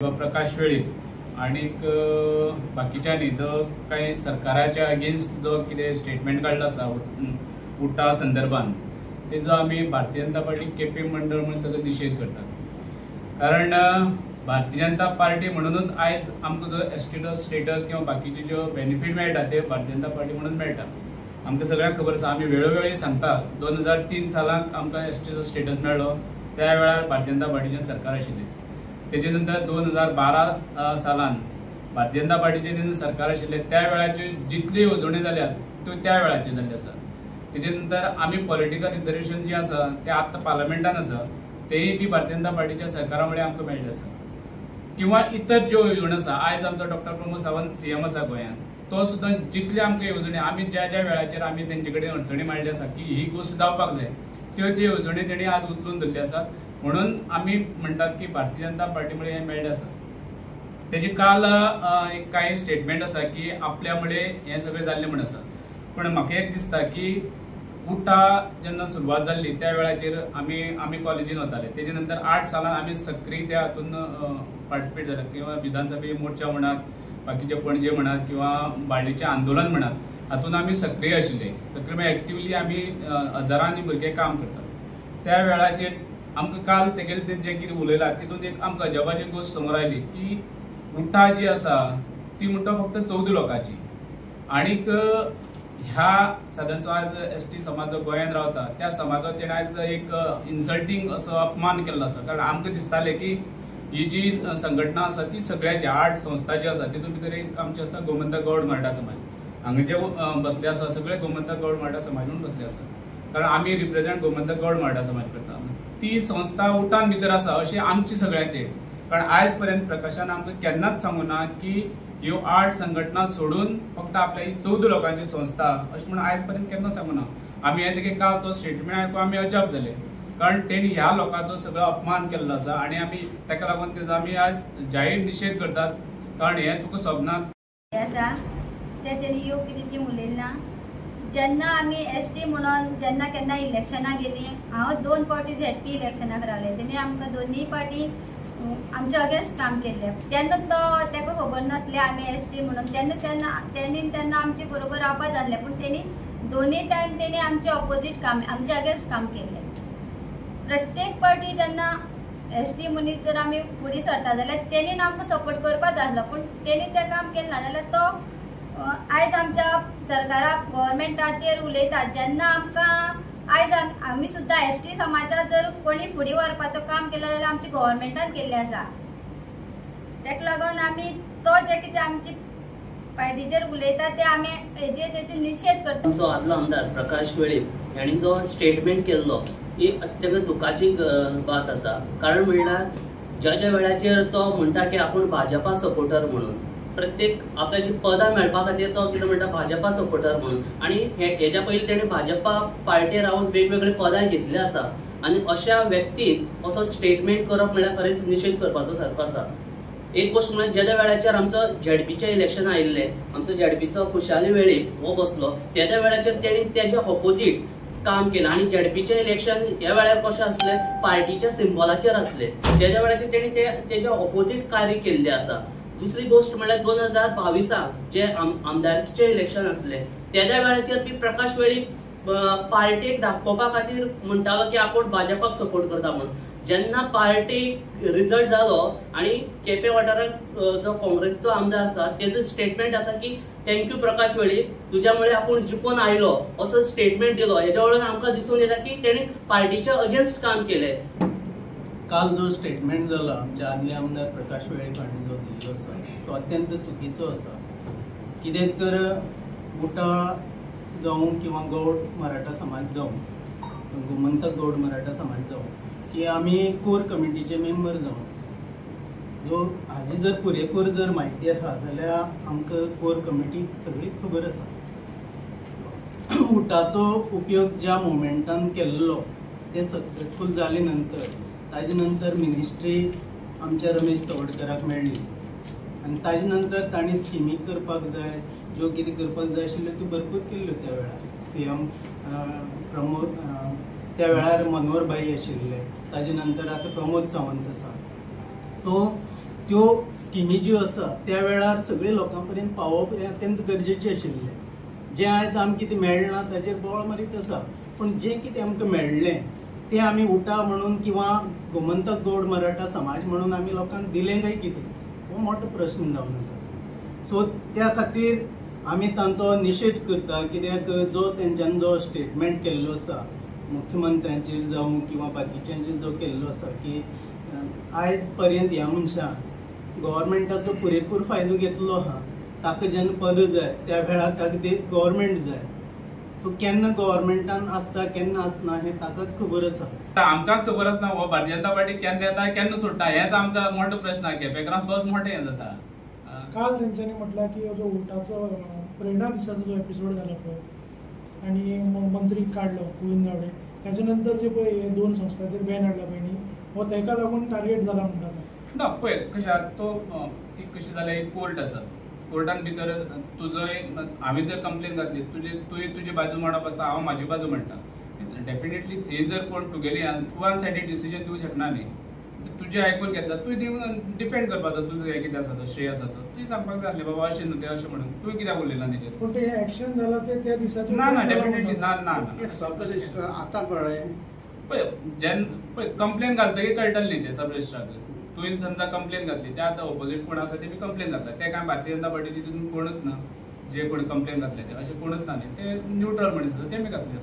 प्रकाश वेळीप आणीक बाकीच्यांनी जो काही सरकाराच्या अगेन्स्ट जो कितें स्टेटमेंट काढला आसा उटा संदर्भात तेजो आमी भारतीय जनता पार्टी केपी मंडळ म्हणून ताचो निषेध करतात। कारण भारतीय जनता पार्टी म्हणूनच आयज आमकां जो एसटीचो स्टेटस किंवा बाकीचे ज्यो बेनिफीट मेळटा ते भारतीय जनता पार्टी म्हणून मेळटा। आमकां सगळ्यांक खबर आसा, आमी वेळोवेळी सांगता 2003 सालाक आमकां एसटीचो स्टेटस मेळ्ळो, त्या वेळार भारतीय जनता पार्टीचें सरकार आशिल्लें। तेजे नंतर 2012 सालान भारतीय जनता पार्टीचे जेन्ना सरकार आशिल्ले त्या वेळाचे जितली येवजणी जाल्यात त्यो त्या वेळाचे जाल्ले आसा। तेजे नंतर आमी पॉलिटिकल रिजर्वेशन जी आसा ते आतां पार्लमेंटान आसा तेय बी भारतीय जनता पार्टीच्या सरकारा मुळे आमकां मेळ्ळे आसा। किंवा इतर ज्यो येवजणी आसा, आयज आमचो डॉक्टर प्रमोद सावंत सीएम आसा गोंयांत, तो सुद्दां जितले आमकां येवजणी आमी ज्या ज्या वेळाचेर आमी तेंचे कडेन अडचणी मांडली आसा की ही गोष्ट जावपाक जाय त्यो येवजणी तेणी आज उचलून धरली आसा। म्हणून आमी म्हणटात की भारतीय जनता पार्टी मुळे हे मेळ्ळें आसा। तेजे काल काही स्टेटमेंट आसा की आपल्या मुळे हे सगळें जाल्लें म्हण आसा। पण म्हाका एक दिसता की उटा जेन्ना सुरवात जाल्ली त्या वेळाचेर आमी कॉलेजीन वताले, तेजे नंतर 8 सालान आमी सक्रीय त्या हातून पार्टिसिपेट जाले किंवा विधानसभे मोर्चा म्हणात, बाकीचे पणजे म्हणात किंवा बाळ्ळीचें आंदोलन म्हणात, हातून आमी सक्रीय आशिल्ले। सक्रीय म्हळ्यार एक्टिवली आमी हजारांनी भुरगे काम करतात। त्या वेळाचेर आमकां काल तेगेले जे कितें उलयलां तितून एक आमकां अजापाची गोष्ट समोर आयली की उटा जी आसा ती म्हणटा फक्त 14 लोकांची, आनीक ह्या सादारणसो आज एसटी समाज जो गोंयांत रावता त्या समाजाक तेणें आयज एक इन्सल्टींग असो अपमान केल्लो आसा। कारण आमकां दिसतालें की ही जी संघटना आसा ती सगळ्याची 8 संस्था जी आसा तितून भितर एक आमची आसा गोमंतक गौड मराठा समाज, हांगा जे बसले आसा सगळे गोमंतक गौड मराठा समाज म्हणून बसले आसा। कारण आमी रिप्रेझेंट गोमंतक गौड मराठा समाज करता। ती संस्था उटान भितर आसा अशी आमची सगळ्यांचे। कारण आयज पर्यंत प्रकाशान आमकां केन्नाच सांगूं ना की ह्यो 8 संघटना सोडून फक्त आपल्या ही 14 लोकांची संस्था अशें म्हणून आयज पर्यंत केन्ना सांगूं ना। आमी हे तेगे काल तो स्टेटमेंट आयकून आमी अजाप जाले, कारण तेणी ह्या लोकांचो सगळो अपमान केल्लो आसा आनी आमी ताका लागून तेजो आमी आज जाहीर निषेध करतात। कारण हे तुका सोबना आसा ते तेणी योग्य रितीन उलयलें ना। जेन्ना आमी एसटी म्हणून जेन्ना केन्ना इलेक्शनाक गेली, हांव 2 फावटी झेडपी इलेक्शनाक रावले, तेणी आमकां दोनूय पार्टी आमच्या अगेन्स्ट काम केल्लें। तेन्ना ताका खबर नासलें आमी एसटी म्हणून, तेन्ना आमचे बरोबर रावपा जाल्लें, पूण तेणी दोनूय टायम तेणी आमचे ऑपोजीट काम आमच्या अगेन्स्ट काम केल्लें। प्रत्येक पार्टी जेन्ना एसटी मनीस जर आमी फुडें सरता जाल्यार तेणीन आमकां सपोर्ट करपा जाय आसलो, पूण तेणी तें काम केलें ना। जाल्यार तो आयज आमच्या सरकाराक गव्हर्मेंटाचेर उलयतात, जेन्ना आमकां आयज आमी सुद्दां एसटी समाजाक जर कोणी फुडें व्हरपाचो काम केलो जाल्यार आमच्या गव्हर्मेंटान केल्लें आसा। तेका लागून आमी तो जे कितें आमची पार्टीचेर उलयता ते आमी हेजेर निषेध करता। आमचो आदलो आमदार प्रकाश वेळीप हांणी जो स्टेटमेंट केल्लो ही अत्यंत दुखाची बात आसा। कारण म्हणल्यार ज्या वेळाचेर तो म्हणटा की आपूण भाजपा सपोर्टर म्हणून, प्रत्येक आपल्याची पदां मेळपा खातीर तो कितें म्हणटा भाजपा सपोर्टर म्हणून, आनी हेच्या पयलीं तेणें भाजपा पार्टीर रावन वेगवेगळे पदां घेतली आसा। आनी अशा व्यक्तीक असो स्टेटमेंट करप म्हणल्यार खरेंच निषेध करपाचो सारको आसा। एक गोष्ट म्हळ्यार ज्या वेळाचेर आमचो झेडपीचें इलेक्शन आयिल्लें, आमचो झेडपीचो खुशाली वेळीप हो बसलो, त्या वेळाचेर तेणी तेच्या ऑपोजीट काम केलं। आणि झेडपीचें इलेक्शन ह्या वेळार कशें आसलें, पार्टीच्या सिम्बॉलाचेर आसलें, त्या वेळाचेर तेणी तेच्या ऑपोजीट कार्य केल्लें आसा। दुसरी गोष्ट म्हळ्यार 2022 जे आमदारकीचे इलेक्शन आसले त्या वेळाचेर बी प्रकाश वेळीप पार्टीक दाखोवपा खातीर म्हणटालो की आपूण भाजपाक सपोर्ट करता म्हणून। जेन्ना पार्टी रिजल्ट जालो आनी केपें वाठाराक जो काँग्रेसचो आमदार आसा तेजो स्टेटमेंट आसा की थँक्यू प्रकाश वेळीप, तुज्या मुळे आपूण जिखून आयलो असो स्टेटमेंट दिलो। हेच्या वळून आमकां दिसून येता की तेणी पार्टीच्या अगेन्स्ट काम केलें। काल जो स्टेटमेंट जाला आमचे आदले आमदार प्रकाश वेळीप हांणी जो दिल्लो आसा तो अत्यंत चुकीचो आसा। कित्याक तर उटा जावं किंवा गौड मराठा समाज जावं, गोमंतक गौड मराठा समाज जावं, की आमी कोर कमिटीचे मेंबर जावन आसा। जो हाजी जर पुरेपूर जर म्हायती आसा जाल्यार आमकां कोर कमिटीक सगळी खबर आसा। उटाचो उपयोग ज्या मोमेंटान केल्लो ते सक्सेसफूल जाले नंतर ताजे नंतर मिनिस्ट्री आमच्या रमेश तवडकराक मेळ्ळी आनी ताजे नंतर तांणी स्किमी करपाक जाय, ज्यो कितें करपाक जाय आशिल्ल्यो त्यो भरपूर केल्ल्यो। त्या वेळार सीएम प्रमोद, त्या वेळार मनोहर भाई आशिल्ले, ताजे नंतर आतां प्रमोद सावंत आसा। सो त्यो स्किमी ज्यो आसा त्या वेळार सगळ्या लोकां पर्यंत पावप हें अत्यंत गरजेचें आशिल्लें. जें आयज आमकां कितें मेळना ताचेर बोवाळ मारीत आसा, पूण जें कितें आमकां मेळ्ळें तें आमी उठा म्हणून किंवा गोमंतक गौड मराठा समाज म्हणून आमी लोकांक दिलें काय कितें, हो मोठो प्रश्न जावन आसा. सो त्या खातीर आमी तांचो निशेध करता, कित्याक जो तेंच्यान जो स्टेटमेंट केल्लो आसा मुख्यमंत्र्यांचेर जावं किंवा बाकीच्यांचेर जो केल्लो आसा की आयज पर्यंत ह्या मनशान गव्हर्मेंटाचो पुरेपूर फायदो घेतलो आहा, ताका जेन्ना पद जाय त्या वेळार ताका ते गव्हर्मेंट जाय. सो केन्ना गव्हर्मेंटान आसता केन्ना आसना हें ताकाच खबर आसा. आमकांच खबर आसना हो भारतीय जनता पार्टी केन्ना येता केन्ना सुट्टा, हेच आमकां मोठो प्रश्न आहे. केपेंकारांक तोच मोठो हें जाता. काल तेंच्यांनी म्हटलं की जो उठाचो प्रेरणा दिसाचो जो एपिसोड झाला पळय आणि मंत्रीक काढलो गोविंद गावडे, त्याच्या नंतर जे पळय 2 संस्थांचेर बॅन हाडला पळय न्ही, हो तेका लागून टार्गेट जाला म्हणटात. ना पळय कशें आसा तो ती कशी जाल्यार एक कोर्ट आसा, कोर्टान भितर तुजो हांवें जर कंप्लेन घातली तुवें तुजी बाजू म्हणप आसा, हांव म्हाजी बाजू म्हणटा. डेफिनेटली थंय जर कोण तुगेली वन सायडेड डिसिजन दिवंक शकना न्ही. तुजें आयकून घेतला तुवें दिवन डिफेंड करपाचो, तुजो हें कितें आसा तो श्रेय आसा तो तुवें सांगपाक जाय आसलें बाबा अशें न्हू तें अशें म्हणून. तुवें कित्याक उलयना तेजेर? पूण ते एक्शन जाला ते त्या दिसाचेर ना ना डेफिनेटली ना ना सब रजिस्टर आतां कळ्ळें. पळय पळय कंप्लेन घालतकीर कळटलें न्ही तें सब रजिस्ट्राक. तुवें समजा कंप्लेन घातली, ते आतां ऑपोजीट कोण आसा ते बी कंप्लेन घातला, ते काय भारतीय जनता पार्टीचे तितून कोणूच ना जे कोण कंप्लेन घातले ते अशें कोणूच ना न्ही. ते न्यूट्रल मनीस आसा ते बी घातले.